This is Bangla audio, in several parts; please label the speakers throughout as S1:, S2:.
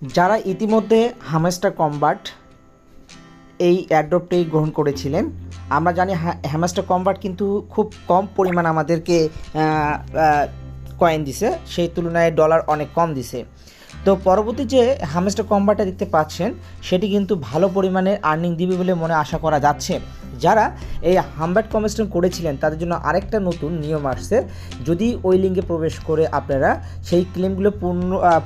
S1: যারা ইতিমধ্যে হ্যামস্টার কম্বাট এই এয়ারড্রপটি গ্রহণ করেছিলেন, আমরা জানি হ্যামস্টার কম্বাট কিন্তু খুব কম পরিমাণ আমাদেরকে কয়েন দিছে, সেই তুলনায় ডলার অনেক কম দিছে। তো পরবর্তী যে হ্যামস্টার কম্বাটটা দেখতে পাচ্ছেন সেটি কিন্তু ভালো পরিমাণে আর্নিং দিবে বলে মনে আশা করা যাচ্ছে। যারা এই হামবাট কমিশন করেছিলেন তাদের জন্য আরেকটা নতুন নিয়ম আসছে। যদি ওই লিঙ্কে প্রবেশ করে আপনারা সেই ক্লেমগুলো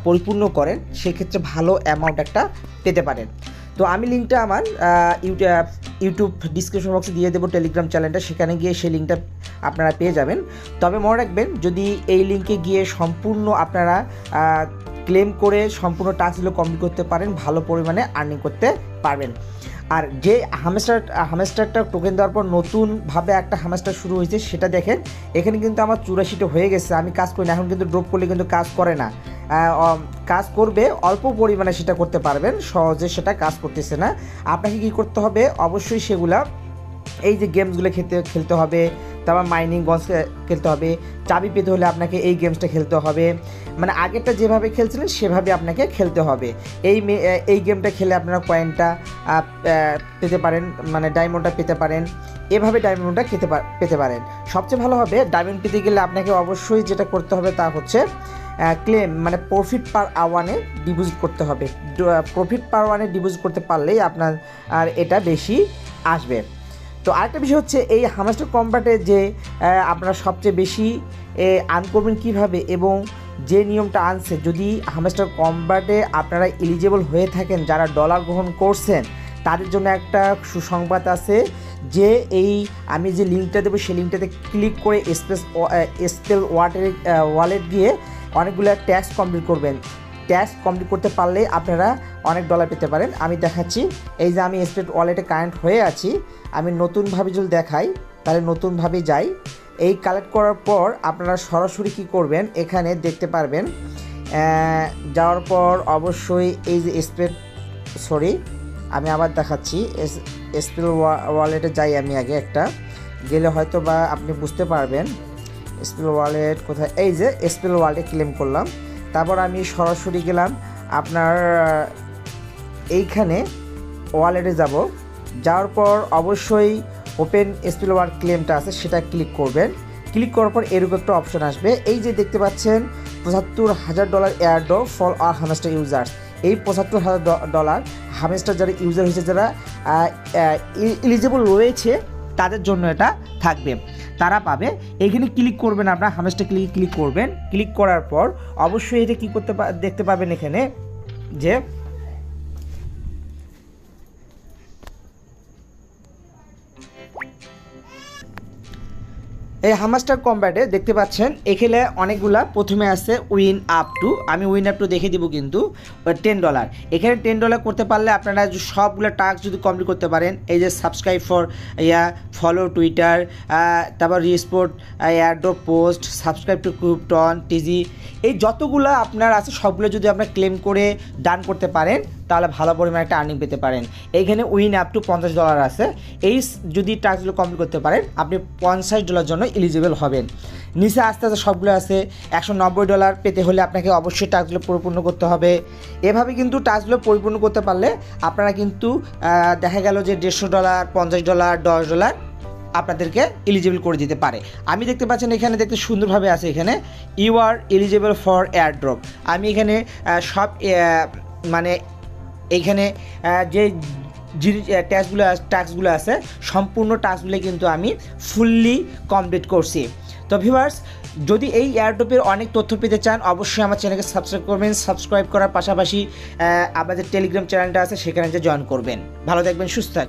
S1: পরিপূর্ণ করেন, সেক্ষেত্রে ভালো অ্যামাউন্ট একটা পেতে পারেন। তো আমি লিঙ্কটা আমার ইউটিউব ডিসক্রিপশন বক্সে দিয়ে দেবো, টেলিগ্রাম চ্যানেলটা, সেখানে গিয়ে সেই লিঙ্কটা আপনারা পেয়ে যাবেন। তবে মনে রাখবেন, যদি এই লিঙ্কে গিয়ে সম্পূর্ণ আপনারা ক্লেম করে সম্পূর্ণ টাস্কগুলো কমপ্লিট করতে পারেন, ভালো পরিমাণে আর্নিং করতে পারবেন। আর যে হ্যামস্টারটা টোকেন দেওয়ার পর নতুনভাবে একটা হ্যামস্টার শুরু হয়েছে, সেটা দেখেন এখানে কিন্তু আমার 84টা হয়ে গেছে। আমি কাজ করি না এখন, কিন্তু ড্রপ করলে কিন্তু কাজ করে না, কাজ করবে অল্প পরিমাণে, সেটা করতে পারবেন, সহজে সেটা কাজ করতেছে না। আপনাকে কি করতে হবে, অবশ্যই সেগুলা এই যে গেমসগুলো খেলতে হবে, তারপর মাইনিং গনস খেলতে হবে, চাবি পেতে হলে আপনাকে এই গেমসটা খেলতে হবে, মানে আগেরটা যেভাবে খেলছিলেন সেভাবে আপনাকে খেলতে হবে। এই গেমটা খেলে আপনারা কয়েনটা পেতে পারেন, মানে ডায়মন্ডটা পেতে পারেন, এভাবে ডায়মন্ডটা পেতে পারেন। সবচেয়ে ভালো হবে, ডায়মন্ড পেতে গেলে আপনাকে অবশ্যই যেটা করতে হবে তা হচ্ছে ক্লেম, মানে প্রফিট পার আওয়ানে ডিপোজিট করতে হবে। প্রফিট পার আওয়ানে ডিপোজিট করতে পারলেই আপনার আর এটা বেশি আসবে। তো আরেকটা বিষয় হচ্ছে, এই হ্যামস্টার কম্বাটে যে আপনারা সবচেয়ে বেশি আর্ন করবেন কীভাবে, এবং যে নিয়মটা আনছে, যদি হ্যামস্টার কম্বাটে আপনারা এলিজেবল হয়ে থাকেন, যারা ডলার গ্রহণ করছেন, তাদের জন্য একটা সুসংবাদ আছে যে এই আমি যে লিঙ্কটা দেবো সেই লিঙ্কটাতে ক্লিক করে স্পেল ওয়ালেট গিয়ে অনেকগুলো ট্যাক্স কমপ্লিট করবেন। ট্যাক্স কমপ্লিট করতে পারলে আপনারা অনেক ডলার পেতে পারেন। আমি দেখাচ্ছি, এই যে আমি স্পেল ওয়ালেটে কানেক্ট হয়ে আছি, আমি নতুনভাবে যদি দেখাই তাহলে নতুনভাবে যাই। এই কালেক্ট করার পর আপনারা সরাসরি কী করবেন, এখানে দেখতে পারবেন। যাওয়ার পর অবশ্যই এই যে আমি আবার দেখাচ্ছি, স্পেল ওয়ালেটে যাই আমি আগে, একটা গেলে হয়তো বা আপনি বুঝতে পারবেন স্পেল ওয়ালেট কোথায়। এই যে স্পেল ওয়ালেটে ক্লেম করলাম, তারপর আমি সরাসরি গেলাম আপনার এইখানে ওয়ালেটে যাব। যাওয়ার পর অবশ্যই ওপেন স্পেল ওয়ালেট ক্লেমটা আছে সেটা ক্লিক করবেন। ক্লিক করার পর এরকম একটা অপশন আসবে, এই যে দেখতে পাচ্ছেন $75,000 airdrop for our Hamster users. এই $75,000 হ্যামস্টার যারা ইউজার হয়েছে, যারা এলিজেবল রয়েছে, তাদের জন্য এটা থাকবে, তারা পাবে। এইখানে ক্লিক করবেন, আপনার হ্যামস্টার ক্লিক করবেন। ক্লিক করার পর অবশ্যই এটা কী দেখতে পাবেন এখানে যে এই হ্যামস্টার কম্ব্যাটে দেখতে পাচ্ছেন এখানে অনেকগুলা, প্রথমে আছে উইন আপ টু। আমি উইন আপ টু দেখে দিব, কিন্তু $10 এখানে $10 করতে পারলে আপনারা সবগুলো টাস্ক যদি কমপ্লিট করতে পারেন, এই যে সাবস্ক্রাইব ফর ফলো টুইটার, তারপর repost airdrop post, subscribe to Krypton TG, এই যতগুলো আপনার আছে সবগুলো যদি আপনার ক্লেম করে ডান করতে পারেন, তাহলে ভালো পরিমাণে একটা আর্নিং পেতে পারেন। এইখানে উইন আপ টু $50 আছে। এই যদি টাস্কগুলো কমপ্লিট করতে পারেন, আপনি $50 জন্য এলিজিবল হবেন। নিচে আস্তে আস্তে সবগুলো আছে। $190 পেতে হলে আপনাকে অবশ্যই টাস্কগুলো পরিপূর্ণ করতে হবে। এভাবে কিন্তু টাস্কগুলো পরিপূর্ণ করতে পারলে আপনারা কিন্তু দেখা গেল যে $150, $50, $10 আপনাদেরকে এলিজিবল করে দিতে পারে। আমি দেখতে পাচ্ছেন এখানে দেখতে সুন্দরভাবে আছে, এখানে you are eligible for airdrop. আমি এখানে সব মানে এইখানে যে টাস্কগুলো আছে সম্পূর্ণ টাস্কগুলো কিন্তু আমি ফুললি কমপ্লিট করছি। তো ভিউয়ার্স, যদি এই এয়ারড্রপের অনেক তথ্য পেতে চান, অবশ্যই আমার চ্যানেলকে সাবস্ক্রাইব করবেন। সাবস্ক্রাইব করার পাশাপাশি আমাদের টেলিগ্রাম চ্যানেলটা আছে, সেখানে যে জয়েন করবেন। ভালো থাকবেন, সুস্থ থাকবেন।